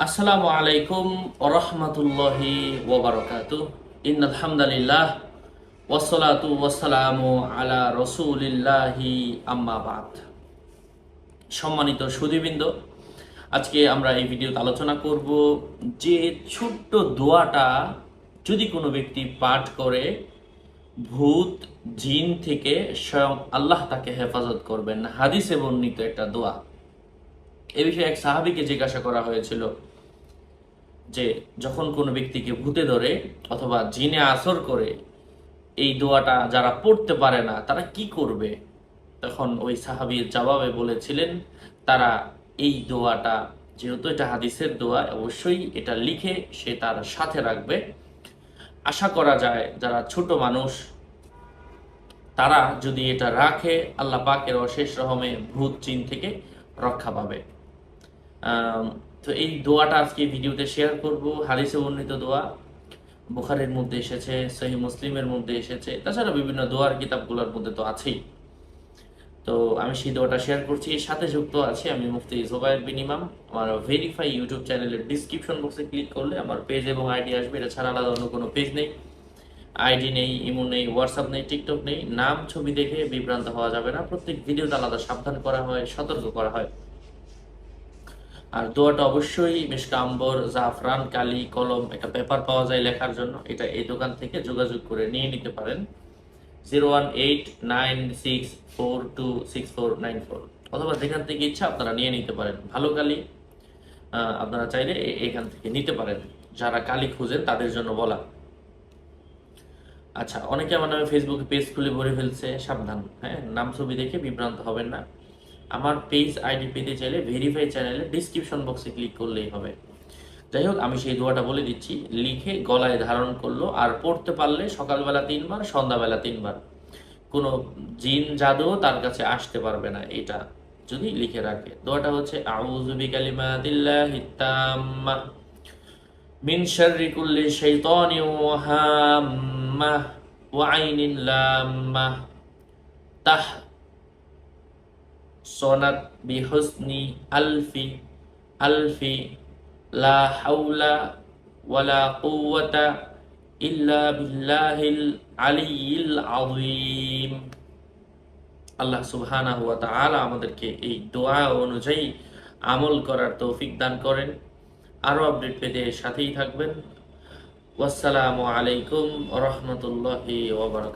আসসালামু আলাইকুম ওয়া রাহমাতুল্লাহি ওয়া বারাকাতুহু। ইন্নাল হামদালিল্লাহ ওয়াসসালাতু ওয়াসসালামু আলা রাসূলিল্লাহি আম্মা বাদ। সম্মানিত সুধীবৃন্দ, আজকে আমরা এই ভিডিওতে আলোচনা করব যে ছোট্ট দোয়াটা যদি কোনো ব্যক্তি পাঠ করে ভূত জিন থেকে স্বয়ং আল্লাহ তাকে হেফাজত করবেন। হাদিসে বর্ণিত একটা দোয়া। এ বিষয়ে এক সাহাবীকে জিজ্ঞাসা করা হয়েছিল যে যখন কোনো ব্যক্তিকে ভূতে ধরে অথবা জিনে আসর করে এই দোয়াটা যারা পড়তে পারে না তারা কি করবে। তখন ওই সাহাবীর জবাবে বলেছিলেন তারা এই দোয়াটা, যেহেতু এটা হাদিসের দোয়া, অবশ্যই এটা লিখে সে তার সাথে রাখবে। আশা করা যায় যারা ছোট মানুষ তারা যদি এটা রাখে আল্লাহ পাকের অশেষ রহমে ভূত জিন থেকে রক্ষা পাবে। তো এই দোয়াটা আজকে ভিডিওতে শেয়ার করব। হাদিসে বর্ণিত দোয়া, বুখারীর মধ্যে এসেছে, সহিহ মুসলিমের মধ্যে এসেছে, তাছাড়া বিভিন্ন দোয়ার কিতাবগুলোর মধ্যে তো আছেই। তো আমি সেই দোয়াটা শেয়ার করছি। এর সাথে যুক্ত আছি আমি মুফতি জুবায়ের বিন ইমাম। আমার ভেরিফাই ইউটিউব চ্যানেলের ডিসক্রিপশন বক্সে ক্লিক করলে আমার পেজ এবং আইডি আসবে। এটা ছাড়া আলাদা অন্য কোনো পেজ নেই, আইডি নেই, ইমো নেই, হোয়াটসঅ্যাপ নেই, টিকটক নেই। নাম ছবি দেখে বিভ্রান্ত হওয়া যাবে না। প্রত্যেক ভিডিওতে আলাদা সাবধান করা হয়, সতর্ক করা হয়। আর দোয়াটা অবশ্যই মিশকা আম্বর, জাফরান, কালি, কলম, একটা পেপার পাওয়া যায় লেখার জন্য। এটা এই দোকান থেকে যোগাযোগ করে নিয়ে নিতে পারেন। 01896426494, অথবা যেখান থেকে ইচ্ছা আপনারা নিয়ে নিতে পারেন। ভালো কালি আপনারা চাইলে এখান থেকে নিতে পারেন। যারা কালি খুঁজেন তাদের জন্য বলা। আচ্ছা, অনেকে আমার নামে ফেসবুকে পেজ খুলে ভরে ফেলছে, সাবধান। হ্যাঁ, নাম ছবি দেখে বিভ্রান্ত হবেন না। আমার পেজ আইডি পেতে চাইলে ভেরিফাই চ্যানেলে ডিসক্রিপশন বক্সে ক্লিক করলেই হবে। যাই হোক, আমি সেই দোয়াটা বলে দিচ্ছি, লিখে গলায় ধারণ করলো আর পড়তে পারলে সকালবেলা 3 বার, সন্ধ্যাবেলা 3 বার। কোনো জিন জাদু তার কাছে আসতে পারবে না এটা যদি লিখে রাখে। দোয়াটা হচ্ছে আউযু বিকালিমাতিল্লাহিত তাম্মাহ মিন শাররি কুল্লি শাইতানিন ওয়া হাম্মাহ ওয়া আইনিন লাম্মাহ তাহ সনাত বিহুসনি আলফি আলফি লা হাওলা ওয়ালা কুওয়াতা ইল্লা বিল্লাহিল আলিয়্যিল আযীম। আল্লাহ সুবহানাহু ওয়া তাআলা আমাদেরকে এই দোয়া অনুযায়ী আমল করার তৌফিক দান করেন। আরও আপডেট পেতে সাথেই থাকবেন। ওয়াসসালামু আলাইকুম ওয়া রাহমাতুল্লাহি ওয়া বারাকাতুহু।